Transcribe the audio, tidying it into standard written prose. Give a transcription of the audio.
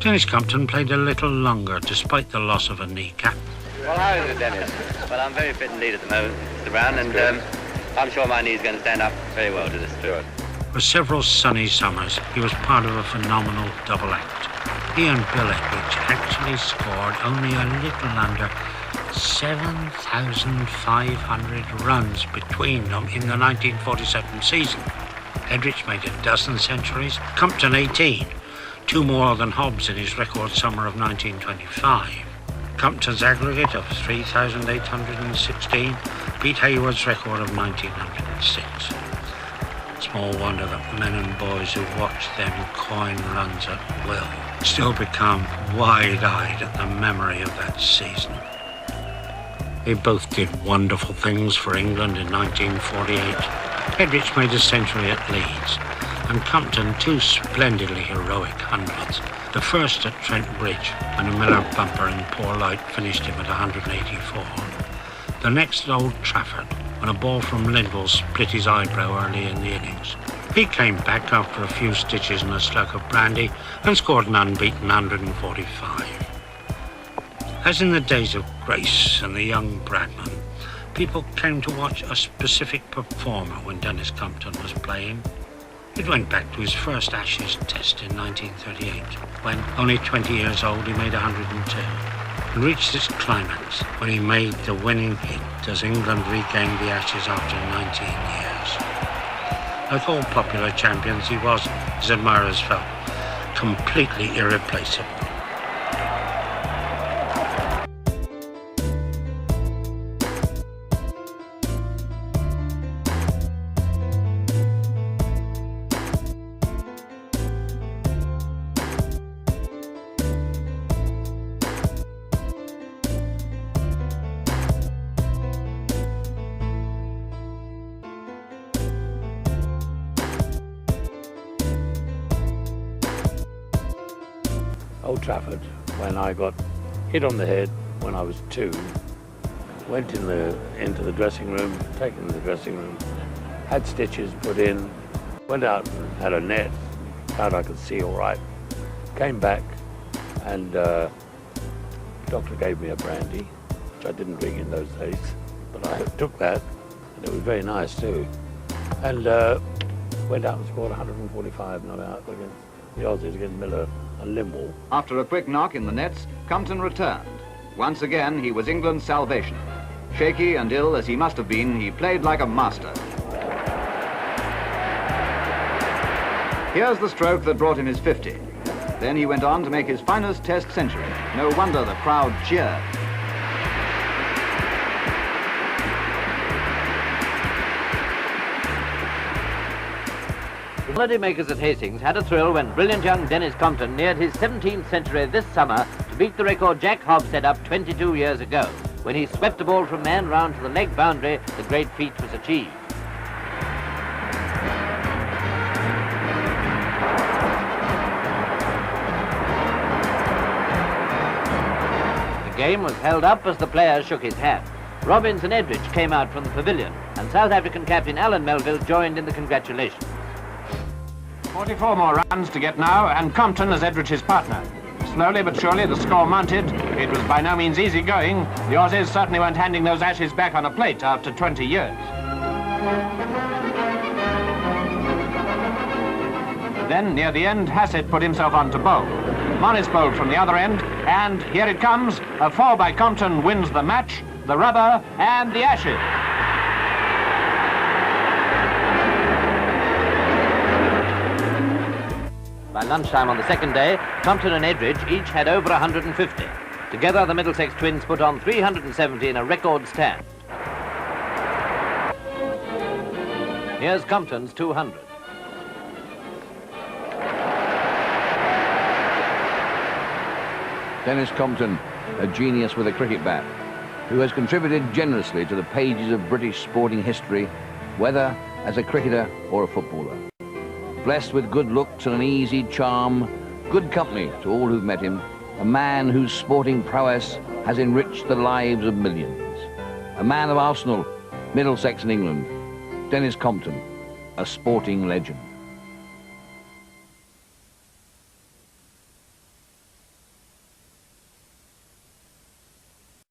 Denis Compton played a little longer despite the loss of a kneecap. Well, how is it, Denis? Well, I'm very fit indeed at the moment, Mr. Brown, and I'm sure my knee's going to stand up very well to this. Sure. For several sunny summers, he was part of a phenomenal double act. He and Bill Edwards actually scored only a little under 7,500 runs between them in the 1947 season. Edrich made a dozen centuries, Compton 18, 2 more than Hobbs in his record summer of 1925. Compton's aggregate of 3,816 beat Hayward's record of 1,906. Small wonder that men and boys who watch them coin runs at will still become wide-eyed at the memory of that season. They both did wonderful things for England in 1948. Edrich made a century at Leeds, and Compton 2 splendidly heroic hundreds. The first at Trent Bridge, when a Miller bumper in poor light finished him at 184. The next at Old Trafford, when a ball from Lindwall split his eyebrow early in the innings. He came back after a few stitches and a slug of brandy and scored an unbeaten 145. As in the days of Grace and the young Bradman, people came to watch a specific performer when Denis Compton was playing. It went back to his first Ashes Test in 1938, when, only 20 years old, he made 102, and reached its climax when he made the winning hit as England regained the Ashes after 19 years. Like all popular champions, he was, his admirers felt, completely irreplaceable. Old Trafford, when I got hit on the head when I was 2, went into the dressing room, taken to the dressing room, had stitches put in, went out and had a net, found I could see all right, came back, and the doctor gave me a brandy, which I didn't drink in those days, but I took that, and it was very nice too, and went out and scored 145 not out against the Aussies, against Miller and Lindwall. After a quick knock in the nets, Compton returned. Once again, he was England's salvation. Shaky and ill as he must have been, he played like a master. Here's the stroke that brought him his 50. Then he went on to make his finest Test century. No wonder the crowd cheered. The holidaymakers at Hastings had a thrill when brilliant young Denis Compton neared his 17th century this summer to beat the record Jack Hobbs set up 22 years ago. When he swept the ball from man round to the leg boundary, the great feat was achieved. The game was held up as the players shook his hand. Robbins and Edrich came out from the pavilion, and South African captain Alan Melville joined in the congratulations. 44 more runs to get now, and Compton as Edrich's partner. Slowly but surely the score mounted. It was by no means easy going. The Aussies certainly weren't handing those Ashes back on a plate after 20 years. Then, near the end, Hassett put himself on to bowl. Morris bowled from the other end, and here it comes. A 4 by Compton wins the match, the rubber, and the Ashes. By lunchtime on the second day, Compton and Edrich each had over 150. Together, the Middlesex twins put on 370 in a record stand. Here's Compton's 200. Denis Compton, a genius with a cricket bat, who has contributed generously to the pages of British sporting history, whether as a cricketer or a footballer. Blessed with good looks and an easy charm, good company to all who've met him, a man whose sporting prowess has enriched the lives of millions. A man of Arsenal, Middlesex and England, Denis Compton, a sporting legend.